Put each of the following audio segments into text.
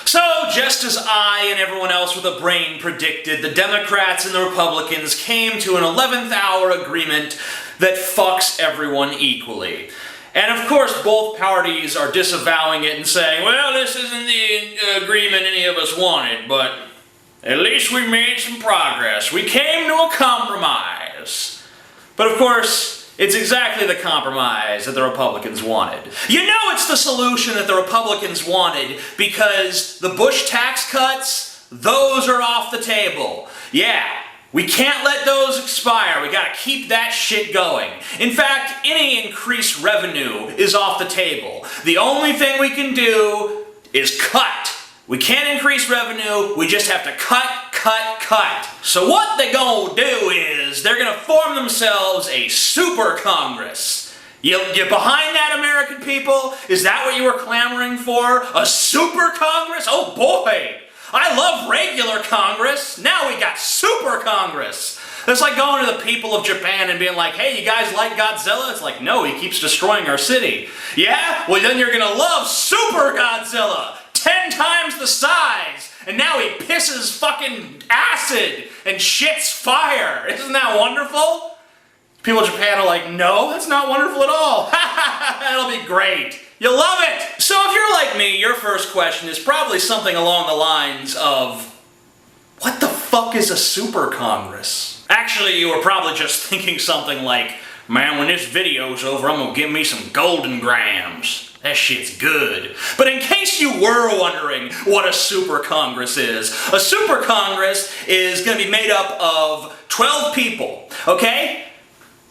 So, just as I and everyone else with a brain predicted, the Democrats and the Republicans came to an 11th hour agreement that fucks everyone equally. And of course, both parties are disavowing it and saying, well, this isn't the agreement any of us wanted, but at least we made some progress. We came to a compromise. But of course, it's exactly the compromise that the Republicans wanted. You know it's the solution that the Republicans wanted because the Bush tax cuts, those are off the table. Yeah, we can't let those expire. We gotta keep that shit going. In fact, any increased revenue is off the table. The only thing we can do is cut. We can't increase revenue, we just have to cut. So what they're gonna do is, they're gonna form themselves a super Congress. You behind that, American people? Is that what you were clamoring for? A super Congress? Oh boy! I love regular Congress, now we got super Congress. It's like going to the people of Japan and being like, hey, you guys like Godzilla? It's like, no, he keeps destroying our city. Yeah? Well, then you're gonna love Super Godzilla! 10 times the size! And now he pisses fucking acid and shits fire! Isn't that wonderful? People in Japan are like, no, that's not wonderful at all. That'll be great. You'll love it! So if you're like me, your first question is probably something along the lines of, what the fuck is a super Congress? Actually, you were probably just thinking something like, man, when this video's over, I'm gonna give me some golden grams. That shit's good. But in case you were wondering what a super Congress is, a super Congress is gonna be made up of 12 people, okay?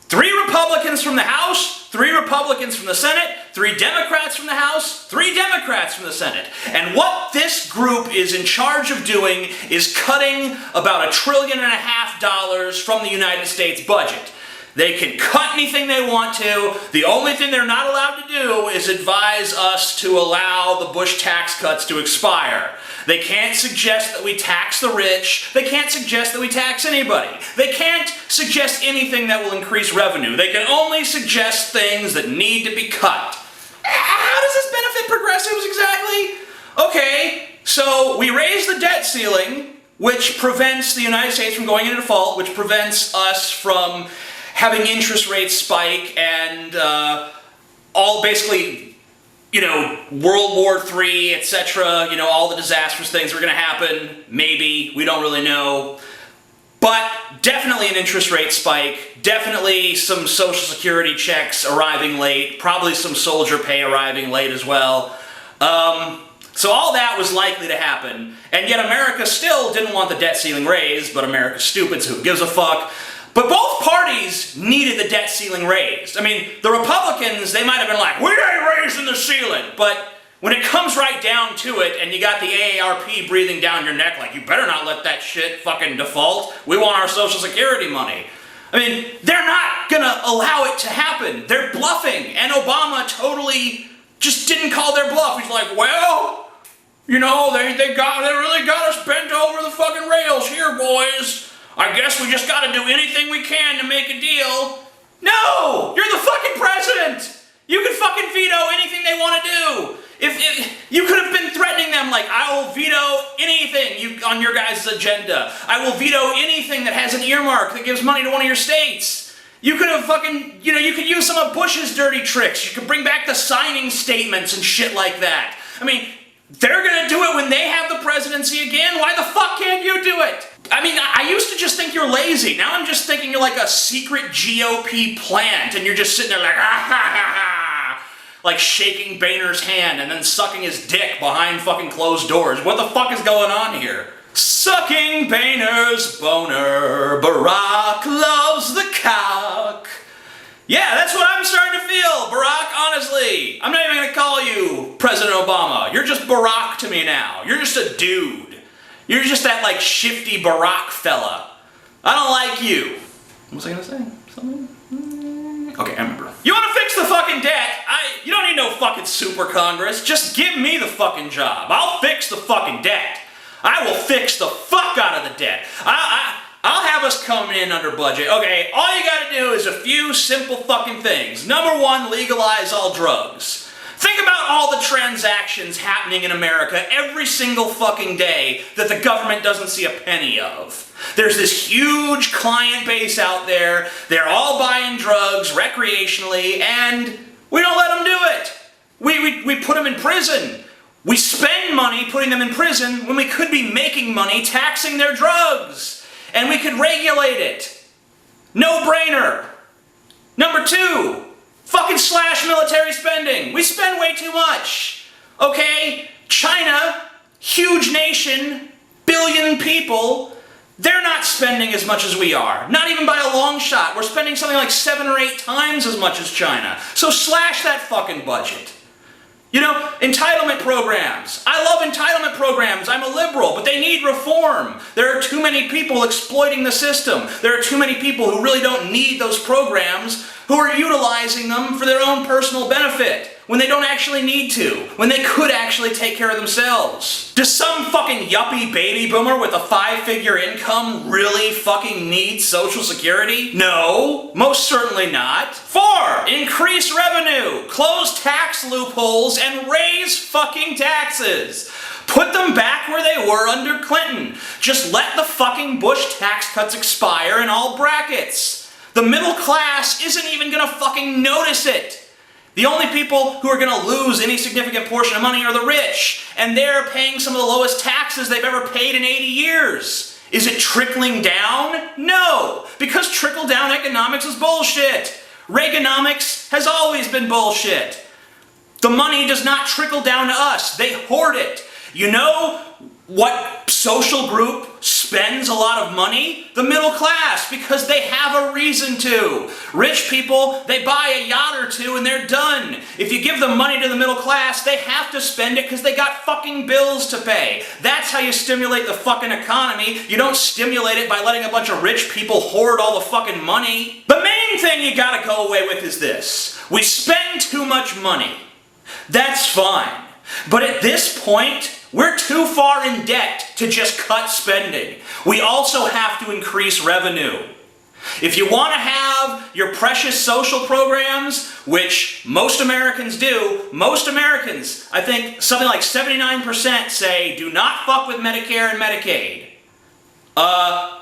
3 Republicans from the House, 3 Republicans from the Senate, 3 Democrats from the House, 3 Democrats from the Senate. And what this group is in charge of doing is cutting about $1.5 trillion from the United States budget. They can cut anything they want to. The only thing they're not allowed to do is advise us to allow the Bush tax cuts to expire. They can't suggest that we tax the rich. They can't suggest that we tax anybody. They can't suggest anything that will increase revenue. They can only suggest things that need to be cut. How does this benefit progressives exactly? Okay, so we raise the debt ceiling, which prevents the United States from going into default, which prevents us from having interest rates spike and all basically, you know, World War III, etc., you know, all the disastrous things are going to happen. Maybe. We don't really know. But definitely an interest rate spike. Definitely some Social Security checks arriving late. Probably some soldier pay arriving late as well. So all that was likely to happen. And yet America still didn't want the debt ceiling raised, but America's stupid, so who gives a fuck? But both parties needed the debt ceiling raised. I mean, the Republicans, they might have been like, we ain't raising the ceiling. But when it comes right down to it, and you got the AARP breathing down your neck like, you better not let that shit fucking default. We want our Social Security money. I mean, they're not gonna allow it to happen. They're bluffing. And Obama totally just didn't call their bluff. He's like, well, you know, they really got us bent over the fucking rails here, boys. I guess we just gotta do anything we can to make a deal. No! You're the fucking president! You can fucking veto anything they want to do. If you could have been threatening them like, I will veto anything on your guys' agenda. I will veto anything that has an earmark that gives money to one of your states. You could have fucking, you know, you could use some of Bush's dirty tricks. You could bring back the signing statements and shit like that. I mean, they're gonna do it when they have the presidency again. Why the fuck can't you do it? I mean, I used to just think you're lazy. Now I'm just thinking you're like a secret GOP plant and you're just sitting there like, ah, ha, ha, ha, like shaking Boehner's hand and then sucking his dick behind fucking closed doors. What the fuck is going on here? Sucking Boehner's boner, Barack loves the cock. Yeah, that's what I'm starting to feel, Barack, honestly. I'm not even gonna call you President Obama. You're just Barack to me now. You're just a dude. You're just that, like, shifty Barack fella. I don't like you. What was I gonna say? Something? Okay, I remember. You wanna fix the fucking debt? You don't need no fucking super Congress. Just give me the fucking job. I'll fix the fucking debt. I will fix the fuck out of the debt. I'll have us come in under budget. Okay, all you gotta do is a few simple fucking things. Number one, legalize all drugs. Think Think about all the transactions happening in America every single fucking day that the government doesn't see a penny of. There's this huge client base out there, they're all buying drugs recreationally, and we don't let them do it. We put them in prison. We spend money putting them in prison when we could be making money taxing their drugs. And we could regulate it. No-brainer. Number 2, fucking slash military spending. We spend way too much. Okay? China, huge nation, billion people, they're not spending as much as we are. Not even by a long shot. We're spending something like 7 or 8 times as much as China. So slash that fucking budget. You know, entitlement programs. I love entitlement programs. I'm a liberal, but they need reform. There are too many people exploiting the system. There are too many people who really don't need those programs who are utilizing them for their own personal benefit when they don't actually need to, when they could actually take care of themselves. Does some fucking yuppie baby boomer with a 5-figure income really fucking need Social Security? No, most certainly not. 4, increase revenue, close tax loopholes, and raise fucking taxes. Put them back where they were under Clinton. Just let the fucking Bush tax cuts expire in all brackets. The middle class isn't even gonna fucking notice it. The only people who are going to lose any significant portion of money are the rich, and they're paying some of the lowest taxes they've ever paid in 80 years. Is it trickling down? No, because trickle-down economics is bullshit. Reaganomics has always been bullshit. The money does not trickle down to us. They hoard it. You know what social group spends a lot of money? The middle class, because they have a reason to. Rich people, they buy a yacht or two and they're done. If you give them money to the middle class, they have to spend it because they got fucking bills to pay. That's how you stimulate the fucking economy. You don't stimulate it by letting a bunch of rich people hoard all the fucking money. The main thing you gotta go away with is this. We spend too much money. That's fine. But at this point, we're too far in debt to just cut spending. We also have to increase revenue. If you want to have your precious social programs, which most Americans do, most Americans, I think something like 79% say, do not fuck with Medicare and Medicaid.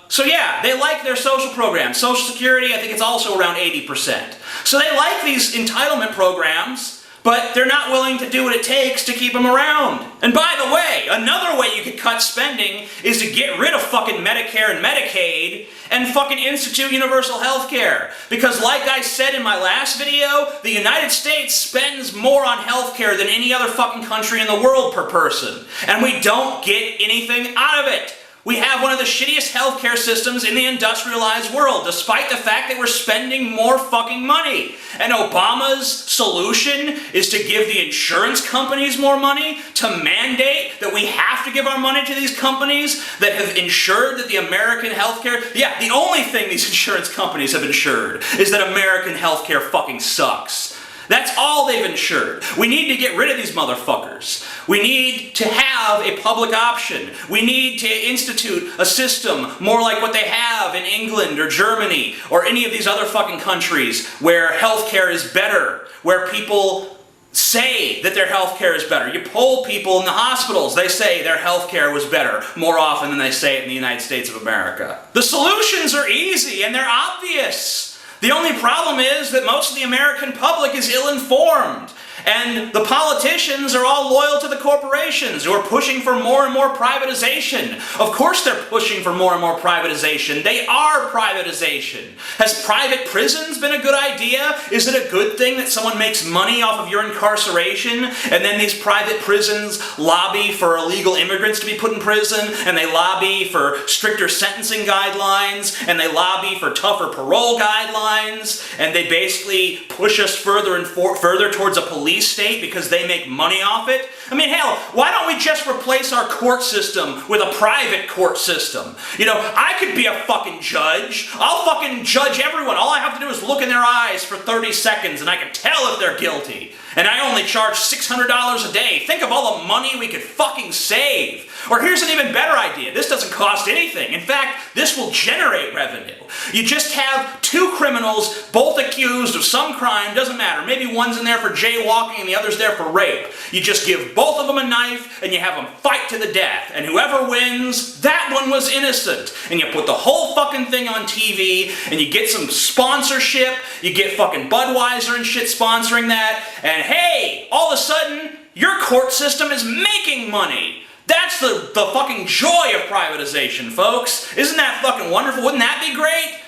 So yeah, they like their social programs. Social Security, I think it's also around 80%. So they like these entitlement programs, but they're not willing to do what it takes to keep them around. And by the way, another way you could cut spending is to get rid of fucking Medicare and Medicaid and fucking institute universal health care. Because like I said in my last video, the United States spends more on health care than any other fucking country in the world per person. And we don't get anything out of it. We have one of the shittiest healthcare systems in the industrialized world, despite the fact that we're spending more fucking money. And Obama's solution is to give the insurance companies more money, to mandate that we have to give our money to these companies that have ensured that the American healthcare... Yeah, the only thing these insurance companies have ensured is that American healthcare fucking sucks. That's all they've ensured. We need to get rid of these motherfuckers. We need to have a public option. We need to institute a system more like what they have in England or Germany or any of these other fucking countries where healthcare is better, where people say that their healthcare is better. You poll people in the hospitals, they say their healthcare was better more often than they say it in the United States of America. The solutions are easy and they're obvious. The only problem is that most of the American public is ill-informed, and the politicians are all loyal to the corporations who are pushing for more and more privatization. Of course they're pushing for more and more privatization. They are privatization. Has private prisons been a good idea? Is it a good thing that someone makes money off of your incarceration, and then these private prisons lobby for illegal immigrants to be put in prison, and they lobby for stricter sentencing guidelines, and they lobby for tougher parole guidelines, and they basically push us further and further towards a police state because they make money off it? I mean, hell, why don't we just replace our court system with a private court system? You know, I could be a fucking judge. I'll fucking judge everyone. All I have to do is look in their eyes for 30 seconds and I can tell if they're guilty. And I only charge $600 a day. Think of all the money we could fucking save. Or here's an even better idea. This doesn't cost anything. In fact, this will generate revenue. You just have two criminals, both accused of some crime, doesn't matter. Maybe one's in there for jaywalking and the other's there for rape. You just give both of them a knife and you have them fight to the death. And whoever wins, that one was innocent. And you put the whole fucking thing on TV and you get some sponsorship. You get fucking Budweiser and shit sponsoring that. And hey, all of a sudden, your court system is making money. That's the fucking joy of privatization, folks. Isn't that fucking wonderful? Wouldn't that be great?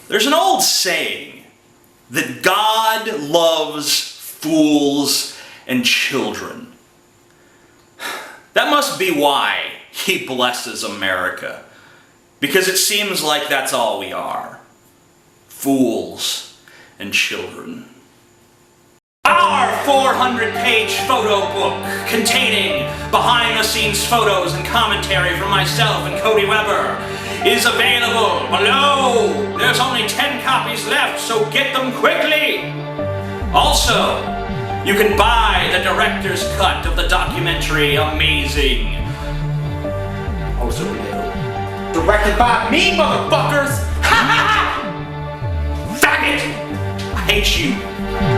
There's an old saying that God loves fools and children. That must be why he blesses America. Because it seems like that's all we are. Fools and children. Our 400-page photo book containing behind-the-scenes photos and commentary from myself and Cody Weber is available below. There's only 10 copies left, so get them quickly. Also, you can buy the director's cut of the documentary Amazing. Also, directed by me, motherfuckers! Ha ha ha! Faggot! I hate you.